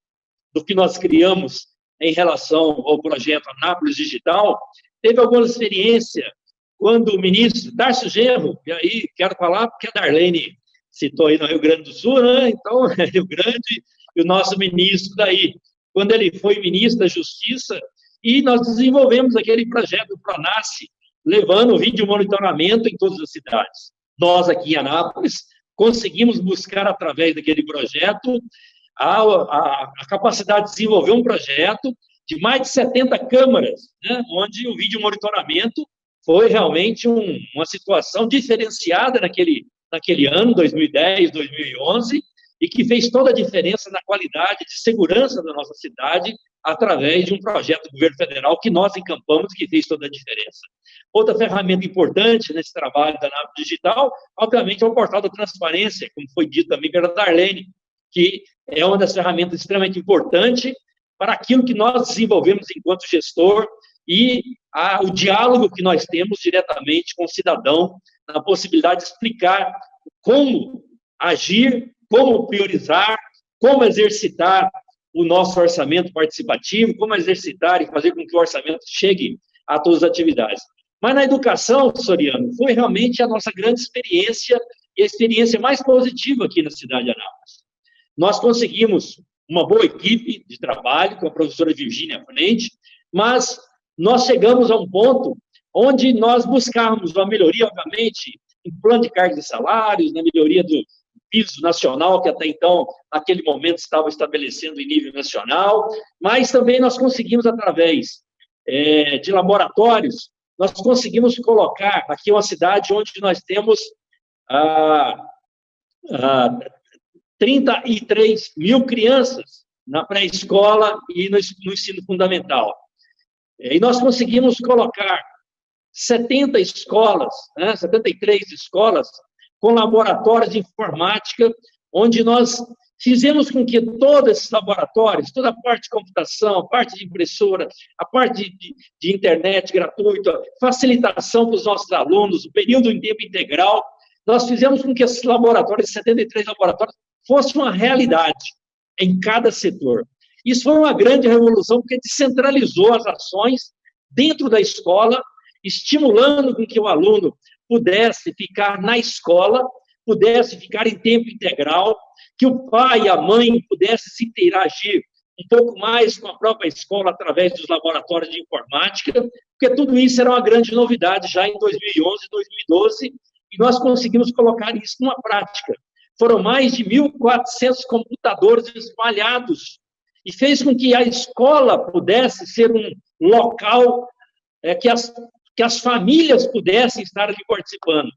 C: do que nós criamos em relação ao projeto Anápolis Digital, teve alguma experiência quando o ministro Darcio Genro, e aí quero falar porque a Darlene citou aí no Rio Grande do Sul, né? Então, Rio Grande, e o nosso ministro daí, quando ele foi ministro da Justiça, e nós desenvolvemos aquele projeto do Pronace, levando o vídeo monitoramento em todas as cidades. Nós aqui em Anápolis conseguimos buscar, através daquele projeto, a capacidade de desenvolver um projeto de mais de 70 câmaras, né, onde o vídeo monitoramento foi realmente uma situação diferenciada naquele ano, 2010, 2011, e que fez toda a diferença na qualidade de segurança da nossa cidade, através de um projeto do governo federal que nós encampamos e que fez toda a diferença. Outra ferramenta importante nesse trabalho da NAP Digital, obviamente, é o portal da transparência, como foi dito também pela Darlene, que é uma das ferramentas extremamente importantes para aquilo que nós desenvolvemos enquanto gestor e o diálogo que nós temos diretamente com o cidadão, na possibilidade de explicar como agir, como priorizar, como exercitar o nosso orçamento participativo, como exercitar e fazer com que o orçamento chegue a todas as atividades. Mas na educação, Soriano, foi realmente a nossa grande experiência e a experiência mais positiva aqui na cidade de Anápolis. Nós conseguimos uma boa equipe de trabalho, com a professora Virgínia à frente, mas nós chegamos a um ponto onde nós buscávamos uma melhoria, obviamente, em plano de cargos e salários, na melhoria do piso nacional, que até então, naquele momento, estava estabelecendo em nível nacional, mas também nós conseguimos, através de laboratórios, nós conseguimos colocar aqui uma cidade onde nós temos 33 mil crianças na pré-escola e no ensino fundamental. E nós conseguimos colocar 70 escolas, 73 escolas, com laboratórios de informática, onde nós fizemos com que todos esses laboratórios, toda a parte de computação, a parte de impressora, a parte de internet gratuita, facilitação para os nossos alunos, o período em tempo integral, nós fizemos com que esses laboratórios, 73 laboratórios, fossem uma realidade em cada setor. Isso foi uma grande revolução, porque descentralizou as ações dentro da escola, estimulando com que o aluno pudesse ficar na escola, pudesse ficar em tempo integral, que o pai e a mãe pudessem se interagir um pouco mais com a própria escola através dos laboratórios de informática, porque tudo isso era uma grande novidade já em 2011 e 2012, e nós conseguimos colocar isso numa prática. Foram mais de 1.400 computadores espalhados, e fez com que a escola pudesse ser um local que as famílias pudessem estar ali participando.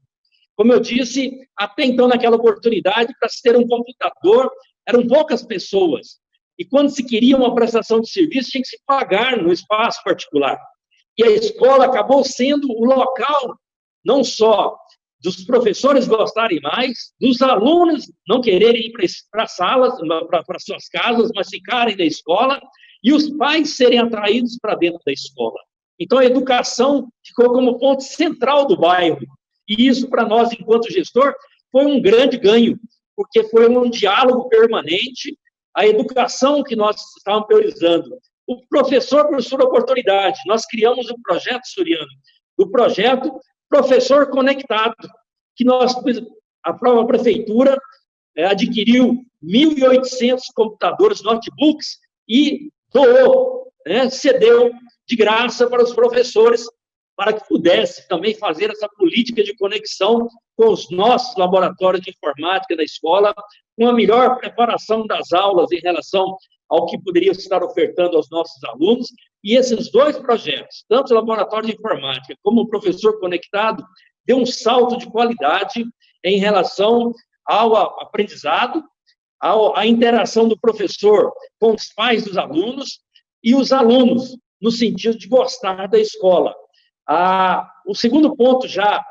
C: Como eu disse, até então, naquela oportunidade, para se ter um computador, eram poucas pessoas. E quando se queria uma prestação de serviço, tinha que se pagar no espaço particular. E a escola acabou sendo o local, não só dos professores gostarem mais, dos alunos não quererem ir para salas, para suas casas, mas ficarem na escola, e os pais serem atraídos para dentro da escola. Então, a educação ficou como ponto central do bairro. E isso, para nós, enquanto gestor, foi um grande ganho, porque foi um diálogo permanente, a educação que nós estávamos priorizando. O professor por sua oportunidade. Nós criamos um projeto, Soriano, do projeto Professor Conectado, que a própria prefeitura adquiriu 1.800 computadores, notebooks, e doou, cedeu de graça para os professores, para que pudesse também fazer essa política de conexão com os nossos laboratórios de informática da escola, com a melhor preparação das aulas em relação ao que poderia estar ofertando aos nossos alunos. E esses dois projetos, tanto o laboratório de informática como o professor conectado, deu um salto de qualidade em relação ao aprendizado, à interação do professor com os pais dos alunos e os alunos, no sentido de gostar da escola. O segundo ponto, já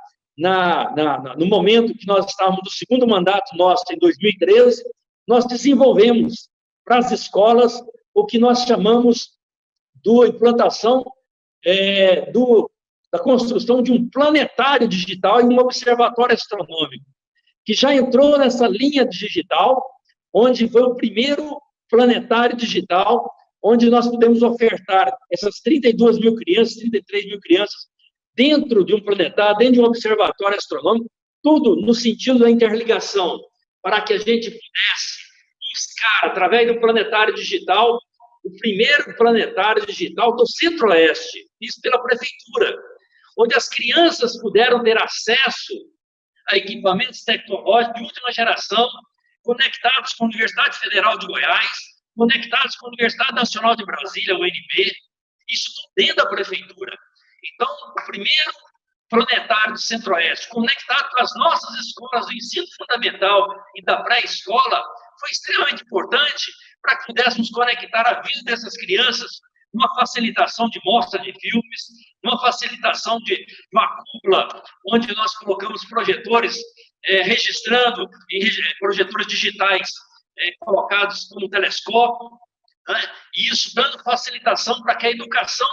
C: no momento que nós estávamos no segundo mandato nosso, em 2013, nós desenvolvemos para as escolas o que nós chamamos da implantação da construção de um planetário digital e um observatório astronômico, que já entrou nessa linha digital, onde foi o primeiro planetário digital, onde nós podemos ofertar essas 32 mil crianças, 33 mil crianças, dentro de um planetário, dentro de um observatório astronômico, tudo no sentido da interligação, para que a gente pudesse buscar, através do planetário digital, o primeiro planetário digital do Centro-Oeste, isso pela prefeitura, onde as crianças puderam ter acesso a equipamentos tecnológicos de última geração, conectados com a Universidade Federal de Goiás, conectados com a Universidade Nacional de Brasília, UNB, isso tudo dentro da prefeitura. Então, o primeiro planetário do Centro-Oeste, conectado com as nossas escolas do ensino fundamental e da pré-escola, foi extremamente importante para que pudéssemos conectar a vida dessas crianças numa facilitação de mostra de filmes, numa facilitação de uma cúpula, onde nós colocamos projetores registrando, projetores digitais colocados como telescópio, né? E isso dando facilitação para que a educação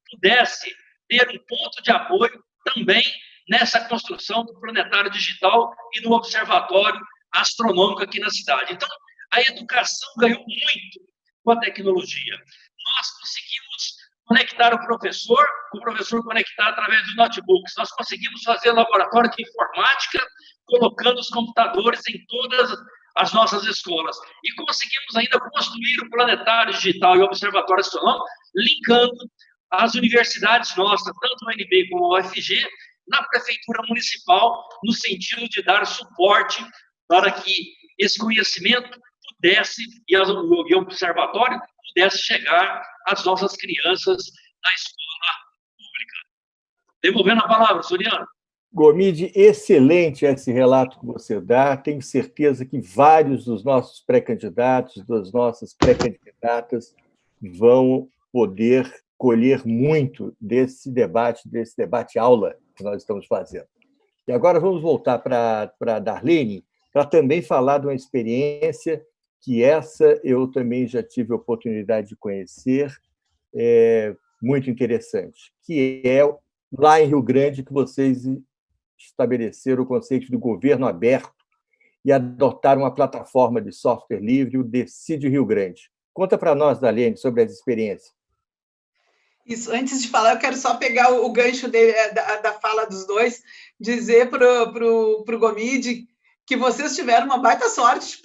C: pudesse ter um ponto de apoio também nessa construção do planetário digital e do observatório astronômico aqui na cidade. Então, a educação ganhou muito com a tecnologia. Nós conseguimos conectar o professor conectar através dos notebooks. Nós conseguimos fazer laboratório de informática, colocando os computadores em todas as nossas escolas. E conseguimos ainda construir o planetário digital e o observatório astronômico, linkando as universidades nossas, tanto o UNB como o UFG, na prefeitura municipal, no sentido de dar suporte para que esse conhecimento pudesse, e o observatório pudesse chegar às nossas crianças na escola pública. Devolvendo a palavra, Soriano.
A: Gomide, excelente esse relato que você dá. Tenho certeza que vários dos nossos pré-candidatos, das nossas pré-candidatas, vão poder colher muito desse debate aula que nós estamos fazendo. E agora vamos voltar para a Darlene, para também falar de uma experiência que essa eu também já tive a oportunidade de conhecer, muito interessante, que é lá em Rio Grande que vocês estabeleceram o conceito de governo aberto e adotaram uma plataforma de software livre, o Decide Rio Grande. Conta para nós, Darlene, sobre essa experiência.
D: Isso, antes de falar, eu quero só pegar o gancho da fala dos dois, dizer para o Gomide que vocês tiveram uma baita sorte de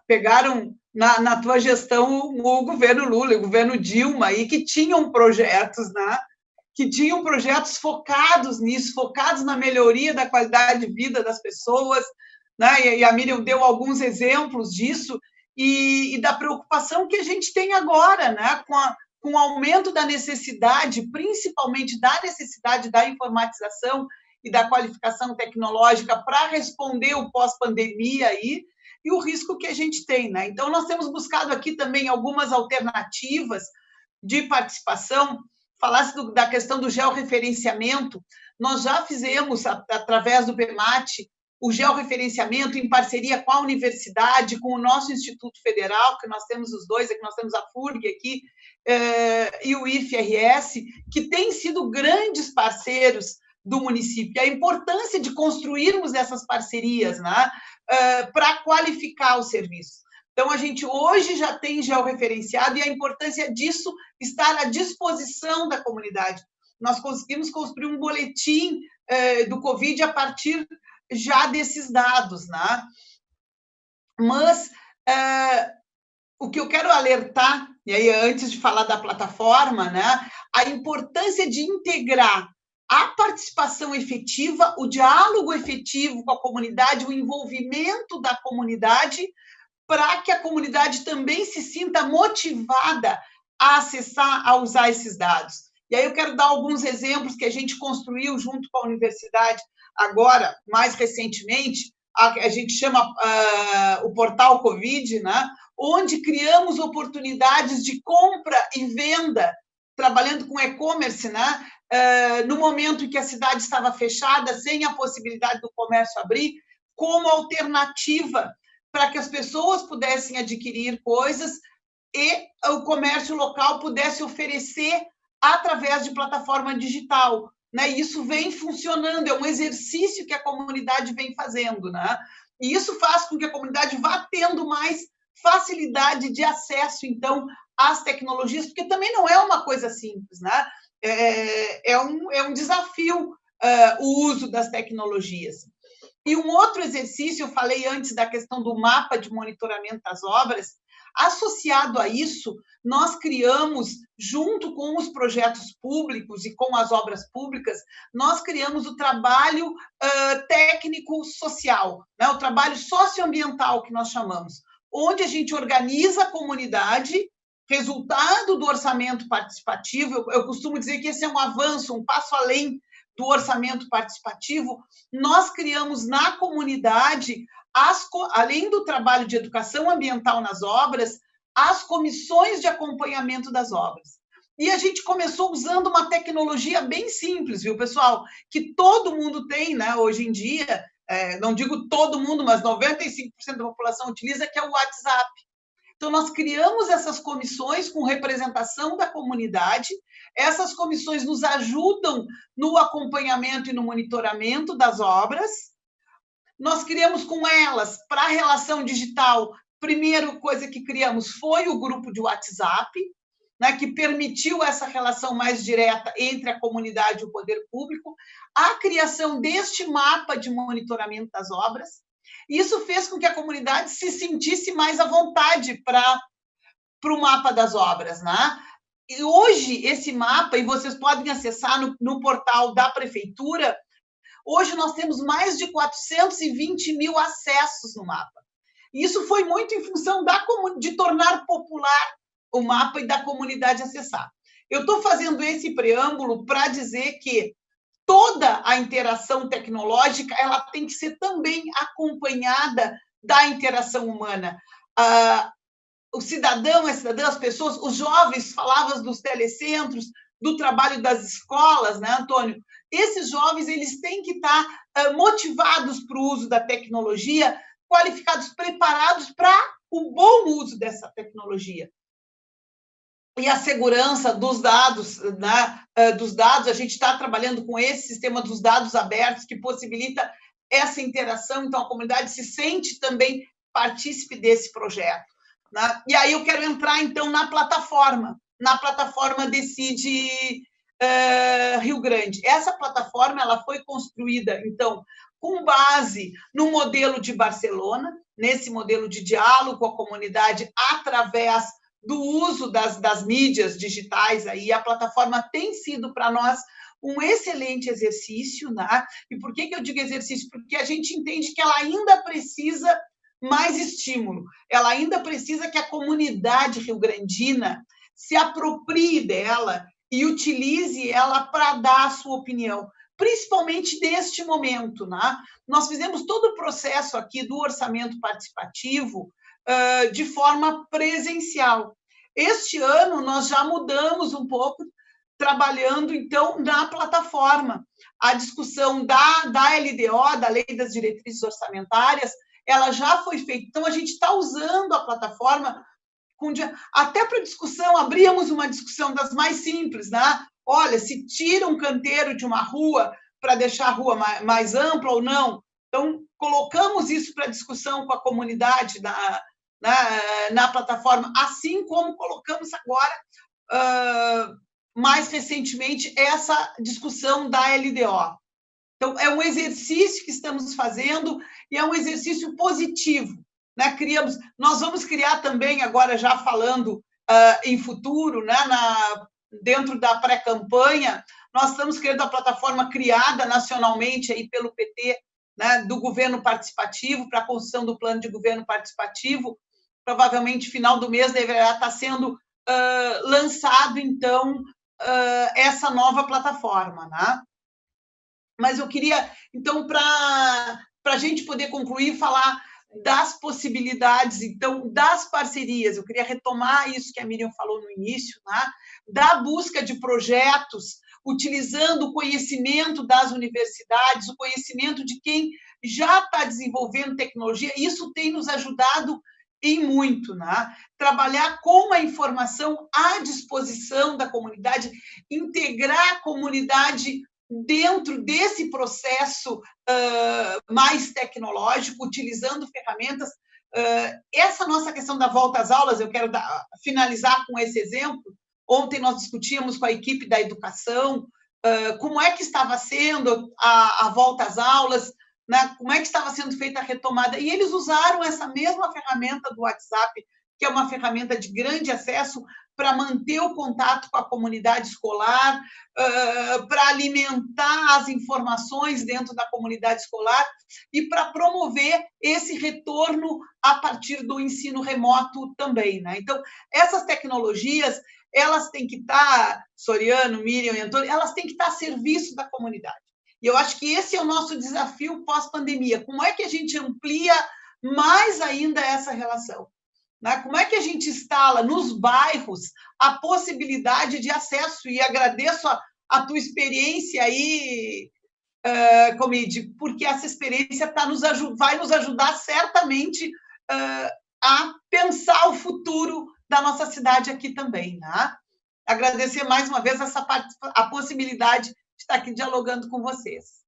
D: pegaram na tua gestão o governo Lula, o governo Dilma, aí, que tinham projetos, né? Que tinham projetos focados nisso, focados na melhoria da qualidade de vida das pessoas, né? E a Miriam deu alguns exemplos disso, e da preocupação que a gente tem agora, né? Com o aumento da necessidade, principalmente da necessidade da informatização e da qualificação tecnológica para responder o pós-pandemia aí, e o risco que a gente tem, né? Então, nós temos buscado aqui também algumas alternativas de participação. Falasse da questão do georreferenciamento, nós já fizemos, através do PEMAT, o georreferenciamento em parceria com a universidade, com o nosso Instituto Federal, que nós temos os dois, aqui nós temos a FURG aqui, e o IFRS, que têm sido grandes parceiros do município. A importância de construirmos essas parcerias, né, para qualificar o serviço. Então, a gente hoje já tem georreferenciado e a importância disso estar à disposição da comunidade. Nós conseguimos construir um boletim do Covid a partir já desses dados, né? Mas o que eu quero alertar, e aí antes de falar da plataforma, né, a importância de integrar a participação efetiva, o diálogo efetivo com a comunidade, o envolvimento da comunidade, para que a comunidade também se sinta motivada a acessar, a usar esses dados. E aí eu quero dar alguns exemplos que a gente construiu junto com a universidade agora, mais recentemente, a gente chama o Portal Covid, né, onde criamos oportunidades de compra e venda, trabalhando com e-commerce, né, no momento em que a cidade estava fechada, sem a possibilidade do comércio abrir, como alternativa para que as pessoas pudessem adquirir coisas e o comércio local pudesse oferecer através de plataforma digital, né? Isso vem funcionando, é um exercício que a comunidade vem fazendo, né? E isso faz com que a comunidade vá tendo mais facilidade de acesso, então, às tecnologias, porque também não é uma coisa simples, né? É um desafio o uso das tecnologias. E um outro exercício, eu falei antes da questão do mapa de monitoramento das obras, Associado a isso, nós criamos, junto com os projetos públicos e com as obras públicas, nós criamos o trabalho técnico-social, né? O trabalho socioambiental, que nós chamamos, onde a gente organiza a comunidade, resultado do orçamento participativo. Eu costumo dizer que esse é um avanço, um passo além do orçamento participativo. Nós criamos na comunidade, além do trabalho de educação ambiental nas obras, as comissões de acompanhamento das obras. E a gente começou usando uma tecnologia bem simples, viu, pessoal? Que todo mundo tem, né, hoje em dia, não digo todo mundo, mas 95% da população utiliza, que é o WhatsApp. Então, nós criamos essas comissões com representação da comunidade. Essas comissões nos ajudam no acompanhamento e no monitoramento das obras. Nós criamos com elas, para a relação digital, primeira coisa que criamos foi o grupo de WhatsApp, né, que permitiu essa relação mais direta entre a comunidade e o poder público, a criação deste mapa de monitoramento das obras. Isso fez com que a comunidade se sentisse mais à vontade para o mapa das obras, né? E hoje, esse mapa, e vocês podem acessar no portal da Prefeitura, hoje nós temos mais de 420 mil acessos no mapa. E isso foi muito em função de tornar popular o mapa e da comunidade acessar. Eu estou fazendo esse preâmbulo para dizer que toda a interação tecnológica ela tem que ser também acompanhada da interação humana. O cidadão, a cidadã, as pessoas, os jovens, falavas dos telecentros, do trabalho das escolas, né, Antônio? Esses jovens eles têm que estar motivados para o uso da tecnologia, qualificados, preparados para o bom uso dessa tecnologia. E a segurança dos dados, né? A gente está trabalhando com esse sistema dos dados abertos que possibilita essa interação, então a comunidade se sente também partícipe desse projeto, né? E aí eu quero entrar, então, na plataforma Decide Rio Grande. Essa plataforma ela foi construída, então, com base no modelo de Barcelona, nesse modelo de diálogo com a comunidade através do uso das mídias digitais. Aí a plataforma tem sido para nós um excelente exercício, né? E por que eu digo exercício? Porque a gente entende que ela ainda precisa mais estímulo, ela ainda precisa que a comunidade rio-grandina se aproprie dela e utilize ela para dar a sua opinião, principalmente neste momento, né? Nós fizemos todo o processo aqui do orçamento participativo de forma presencial. Este ano, nós já mudamos um pouco, trabalhando, então, na plataforma. A discussão da LDO, da Lei das Diretrizes Orçamentárias, ela já foi feita. Então, a gente está usando a plataforma até para discussão, abríamos uma discussão das mais simples, né? Olha, se tira um canteiro de uma rua para deixar a rua mais ampla ou não. Então, colocamos isso para discussão com a comunidade na plataforma, assim como colocamos agora, mais recentemente, essa discussão da LDO. Então, é um exercício que estamos fazendo e é um exercício positivo, né? Nós vamos criar também, agora já falando em futuro, né? Dentro da pré-campanha, nós estamos criando a plataforma criada nacionalmente aí pelo PT, né? Do governo participativo, para a construção do plano de governo participativo. Provavelmente, final do mês, deverá estar sendo lançado, então, essa nova plataforma, né? Mas eu queria, então, para a gente poder concluir, falar das possibilidades, então, das parcerias. Eu queria retomar isso que a Miriam falou no início, né? Da busca de projetos, utilizando o conhecimento das universidades, o conhecimento de quem já está desenvolvendo tecnologia. Isso tem nos ajudado em muito, né? Trabalhar com a informação à disposição da comunidade, integrar a comunidade dentro desse processo mais tecnológico, utilizando ferramentas. Essa nossa questão da volta às aulas, eu quero finalizar com esse exemplo. Ontem nós discutíamos com a equipe da educação como é que estava sendo a volta às aulas, né? Como é que estava sendo feita a retomada, e eles usaram essa mesma ferramenta do WhatsApp, que é uma ferramenta de grande acesso para manter o contato com a comunidade escolar, para alimentar as informações dentro da comunidade escolar e para promover esse retorno a partir do ensino remoto também, né? Então, essas tecnologias, elas têm que estar, Soriano, Miriam e Antônio, elas têm que estar a serviço da comunidade. E eu acho que esse é o nosso desafio pós-pandemia. Como é que a gente amplia mais ainda essa relação? Né? Como é que a gente instala nos bairros a possibilidade de acesso? E agradeço a tua experiência aí, Comide, porque essa experiência vai nos ajudar certamente a pensar o futuro da nossa cidade aqui também. Né? Agradecer mais uma vez a possibilidade de estar aqui dialogando com vocês.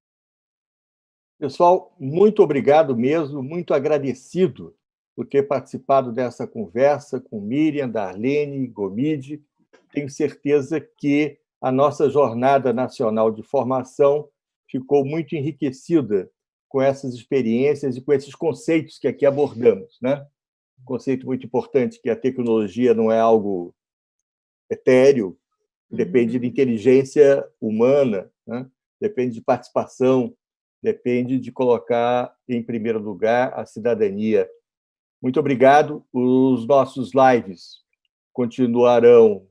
A: Pessoal, muito obrigado mesmo, muito agradecido por ter participado dessa conversa com Miriam, Darlene, Gomide. Tenho certeza que a nossa Jornada Nacional de Formação ficou muito enriquecida com essas experiências e com esses conceitos que aqui abordamos, né? Um conceito muito importante, que a tecnologia não é algo etéreo, depende de inteligência humana, né? Depende de participação, depende de colocar em primeiro lugar a cidadania. Muito obrigado. Os nossos lives continuarão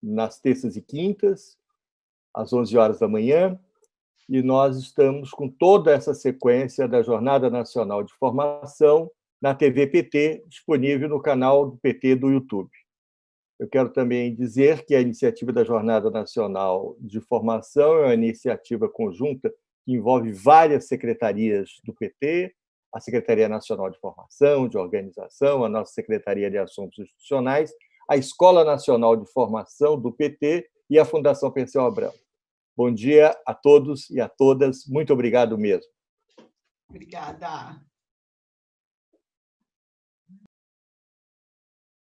A: nas terças e quintas, às 11 horas da manhã, e nós estamos com toda essa sequência da Jornada Nacional de Formação na TV PT, disponível no canal do PT do YouTube. Eu quero também dizer que a iniciativa da Jornada Nacional de Formação é uma iniciativa conjunta que envolve várias secretarias do PT, a Secretaria Nacional de Formação, de Organização, a nossa Secretaria de Assuntos Institucionais, a Escola Nacional de Formação do PT e a Fundação Perseu Abramo. Bom dia a todos e a todas. Muito obrigado mesmo.
D: Obrigada.